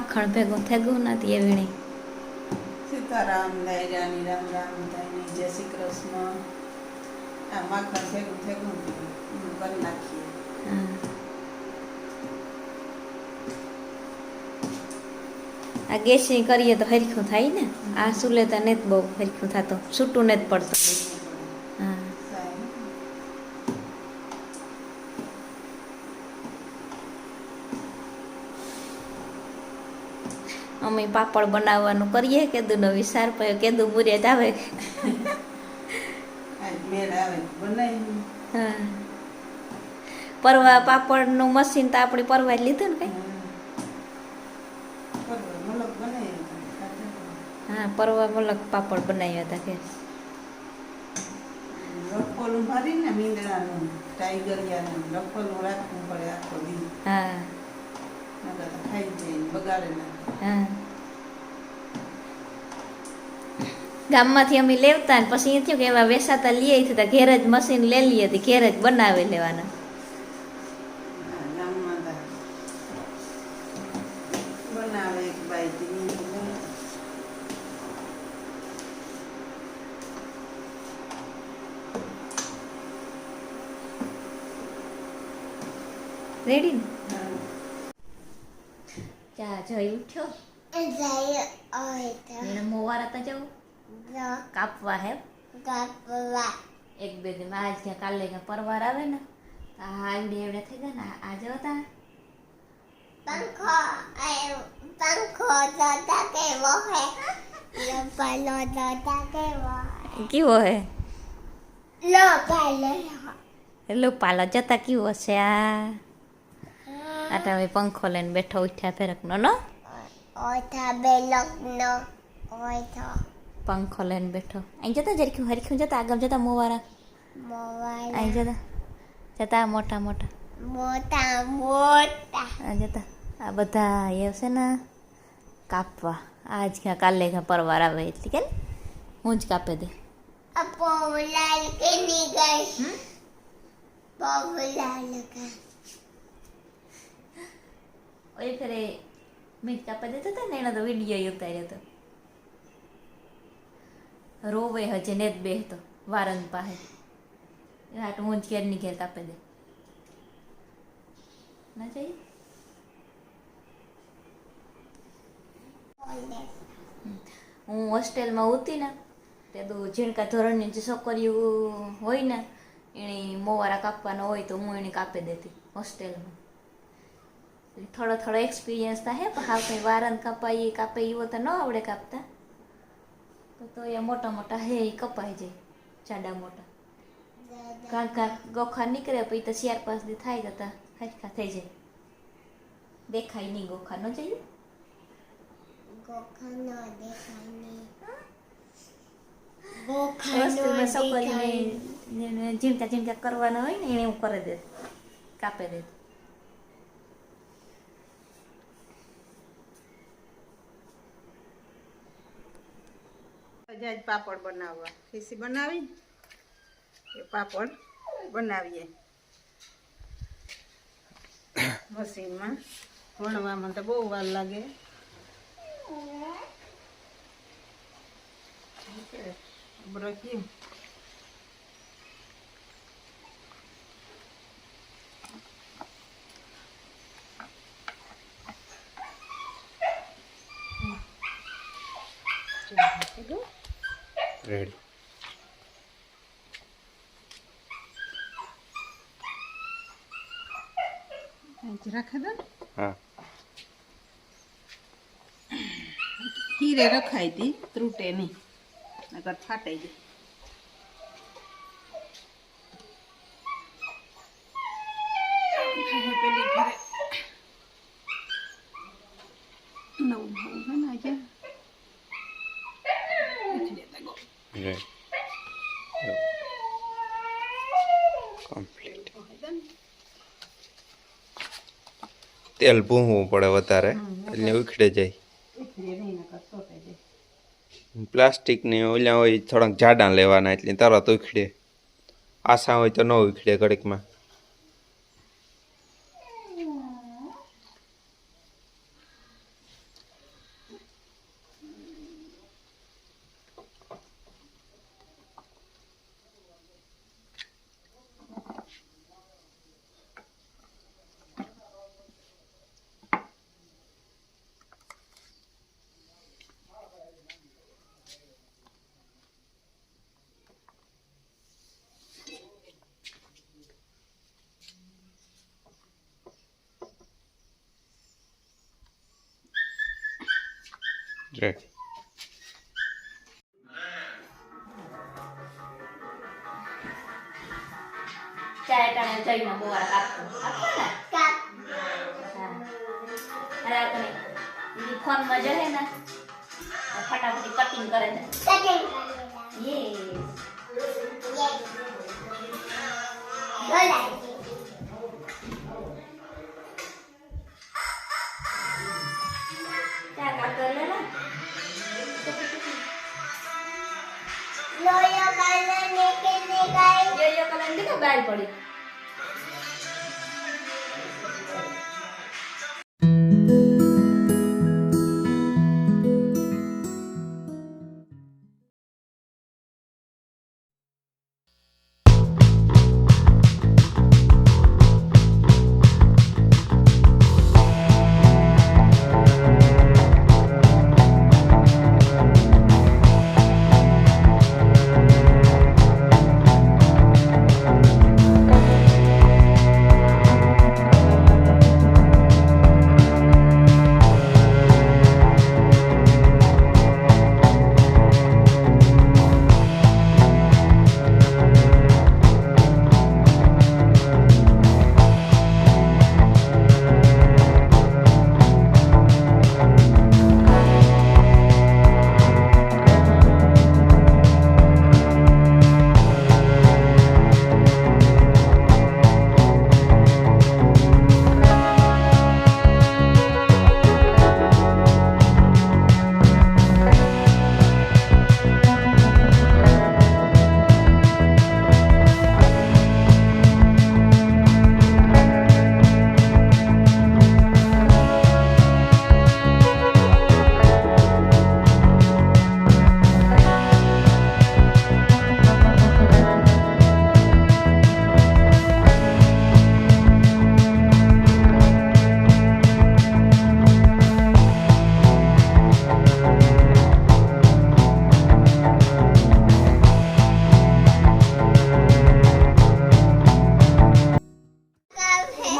માખણ ભેગું થેગું નથી એવી નહીં. સીતારામ દાયરાની રામ રામ દાયની જય શ્રી કૃષ્ણ. આ માખણ ભેગું ભેગું કરી નાખીએ. હા. આ ગેસની કરીએ તો હરખું થાય ને. આ સુલે તો નથી બહુ હરખું થતો, છૂટું નથી પડતું. હા. અમે પાપડ બનાવવાનું કરીએ કેદું નો વિચાર પડ્યો, કેદું મુરિયત આવે. મેળ આવે બનાવી. હા. પરવા પાપડનું મશીન તો આપણે પરવા જ લીધું ને કઈ. હા, પરવા મલક પાપડ બનાવ્યા હતા કે રફોલું ભરીને મીંદડાનું ટાઈગરિયાનું રફોલું રાખવું પડે આખો દી. હા. નકર તો ખાઈ જાય બગાડે ના. હા. ગામમાંથી અમે લેવતા ને પછી એ થયું કે એવા વેસાતા લઈ આવી હતા, ઘેર જ મશીન લઈ લઈએ હતી, ઘેર જ બનાવી લેવાના. ગામમાં બનાવે એક બાઈ. રેડી ને? ચા જઈ ઉઠ્યો એને મોવારા તા જવું કાપવા હે. એક બે દિન આજ ત્યાં કાલે ત્યાં પરવાર આવે ને આ આવડે એવડે થઈ ગયા ને આ જતા કેવો હે લો પાલો જતા કેવો છે આ આટા હવે પંખો લઈને બેઠો ઉઠ્યા ફેરક નો પંખો લઈને બેઠો. અહીં જતા જરીખું હરીખું જતા આગળ જતા મોવારા અહીં જતા મોટા મોટા જતા આ બધા એ છે ને કાપવા આજ ક્યાં કાલે ક્યાં પરવાર આવે એટલે કે હું જ કાપે દે. ઓય ફેરે મીઠ કાપી દેતા હતા ને એનો તો વિડીયો ઉતાર્યો હતો. રોવે હજે ને જ બેહતો વારંદ પાસે હાટ હું જ ઘેરની ઘેર કાપી દે ના જઈએ. હું હોસ્ટેલમાં હતી ને તે તો ઝીણકા ધોરણની જે છોકરીઓ હોય ને એને મોવારા કાપવાનો હોય તો હું એને કાપી દેતી હોસ્ટેલમાં. થોડો થોડો એક્સપિરિયન્સ થાય પણ હા કંઈ વારંદ કાપાય કાપે એવો તો ન આવડે કાપતા તો એ મોટા મોટા હે એ કપાઈ જાય જાડા મોટા કાંક કાંક ગોખા નીકળે પછી તો 4-5 દી થાય જતા હરખા થઈ જાય દેખાય નહીં ગોખા ન જઈએ ઝીમતા ઝીમતા કરવાના હોય ને એને હું કરી દે કાપી દે. જ પાપડ બનાવવા ખીસી બનાવી એ પાપડ બનાવીએ મશીનમાં. વણવામાં તો બહુ વાર લાગે. બ્રક્યું રેડી રાખે દો. હા ખીરે રખાઈ હતી ત્રુટે નહીં નકર ફાટાઈ જાય. પેલી ઘરે નવું નવું છે ને આજે કમ્પ્લીટ. તેલ ભૂંવું પડે વધારે એટલે ઉખડે જાય. પ્લાસ્ટિકની ઓલા હોય થોડાક જાડા લેવાના એટલે તરત ઉખડે. આશા હોય તો ન ઉખડે ઘડીકમાં. રેડી. ચાય ટાણે જઈને મોવારા કાપતો ને હા અરે આપણે ફોન માં જશે ને ફટાફટ કટિંગ કરે છે ચા કાપતો લે ને યો કલર ની બાર પડી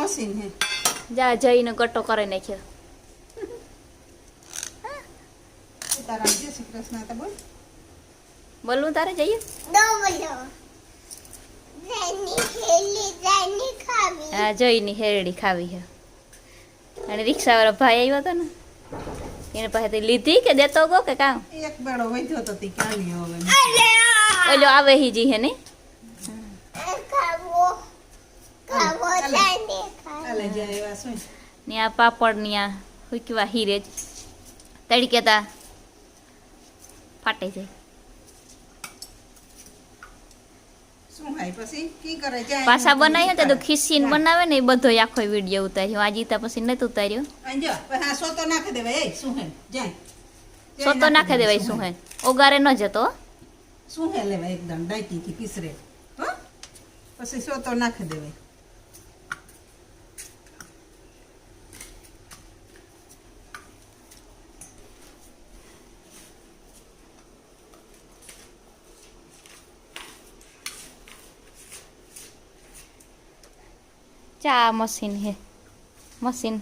મશીન હે જા જઈને ગટ્ટો કરી નાખ્યો સીતારામ જય શ્રી કૃષ્ણ તો બોલ બોલવું તારે જઈએ હા જઈની હેરડી ખાવી છે અને રિક્ષાવાળો ભાઈ આવ્યો હતો ને એને પાસેથી લીધી કે દેતો ગો કે કામ એક બેડો વધ્યો તો તી કાલી હવે ઓલો આવે હીજી હે ને કાલે જાય એવા શું ને આ પાપડ ની આ હુકવા હીરે તડકે તા ફાટે જાય શું હાય પછી કી કરે જાય પાછા બનાવ્યો તો ખીસીને બનાવે ને એ બધો આખો વિડીયો ઉતાર્યો આજે તા પછી નથી ઉતાર્યો અંજો હા સોતો નાખી દેવાય એ શું હે જાય સોતો નાખી દેવાય શું હે ઓગારે ન જતો શું હે લેવાય એકદમ ડાયકી થી પીસરે હો પછી સોતો નાખી દેવાય ચા મશીન હે મશીન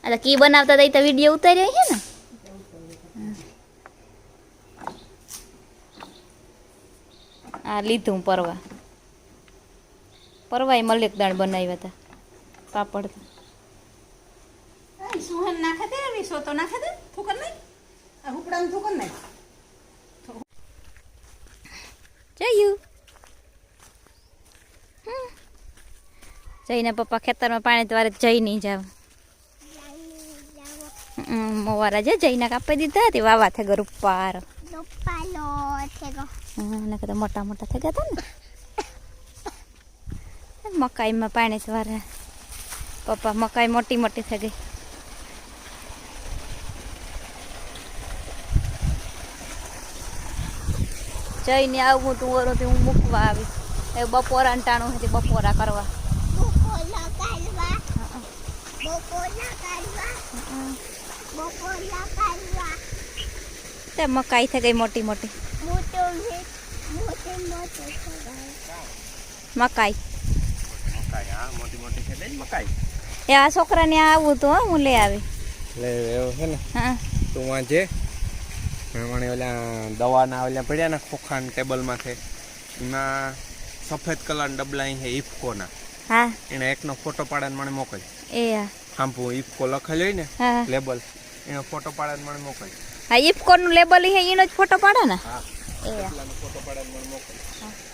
અરે કી બનાવતા હતા તો વિડીયો ઉતાર્યો હે ને આ લીધું પરવાય મલેક દાળ બનાવ્યા હતા પાપડ શું હે નાખે દે હવે સોતો નાખે દે થુકર નહીં આ હુકડામાં થુકર નહીં જયું જઈને પપ્પા ખેતરમાં પાણી દ્વારે જઈ નહીં જાવ મોવારા જઈને કાપી દીધા હતી વાવા થઈ ગયો રૂપાર તો મોટા મોટા થઈ ગયા હતા ને મકાઈમાં પાણી દ્વારે પપ્પા મકાઈ મોટી મોટી થઈ ગઈ જઈને આવું તું ઓરોથી હું મૂકવા આવી એ બપોરા ટાણું હતી બપોરા કરવા તે મકાઈ થઈ ગઈ મોટી મોટી મકાઈ એ આ છોકરાને આવું તો હું લઈ આવી લે એવું છે ને હા તું વાંચે મને ઓલા દવાના ઓલા પડ્યા ને ખોખાન ટેબલમાંથી એમાં સફેદ કલર ડબલા છે ઇફકોના હા એને એકનો ફોટો પાડીને મને મોકલ એ હાંપુ ઇફકો લખેલ હોય ને હા લેબલ એનો ફોટો પાડીને મને મોકલ હા ઇફકોન નું લેબલ હે એનો જ ફોટો પાડે ને હા એ ફોટો પાડીને મને મોકલ હા